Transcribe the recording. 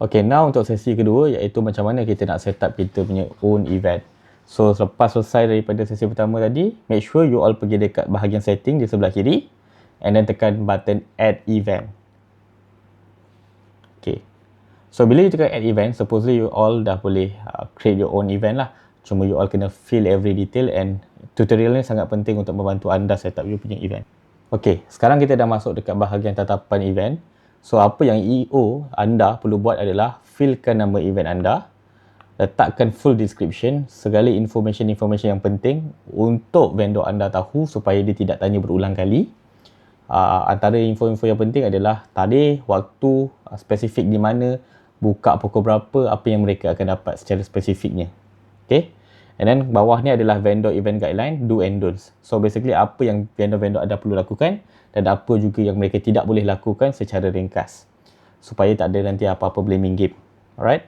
Okay, now untuk sesi kedua iaitu macam mana kita nak set up kita punya own event. So, selepas selesai daripada sesi pertama tadi, make sure you all pergi dekat bahagian setting di sebelah kiri and then tekan button add event. Okay. So, bila you tekan add event, supposedly you all dah boleh create your own event lah. Cuma you all kena fill every detail and tutorial ni sangat penting untuk membantu anda set up you punya event. Okay, sekarang kita dah masuk dekat bahagian tatapan event. So, apa yang EO anda perlu buat adalah fillkan nama event anda, letakkan full description, segala information yang penting untuk vendor anda tahu supaya dia tidak tanya berulang kali. Antara info-info yang penting adalah tarikh, waktu, spesifik di mana, buka pukul berapa, apa yang mereka akan dapat secara spesifiknya. Okay. And then bawah ni adalah vendor event guideline, do and don'ts. So basically apa yang vendor-vendor anda perlu lakukan dan apa juga yang mereka tidak boleh lakukan secara ringkas. Supaya tak ada nanti apa-apa blaming game. Alright.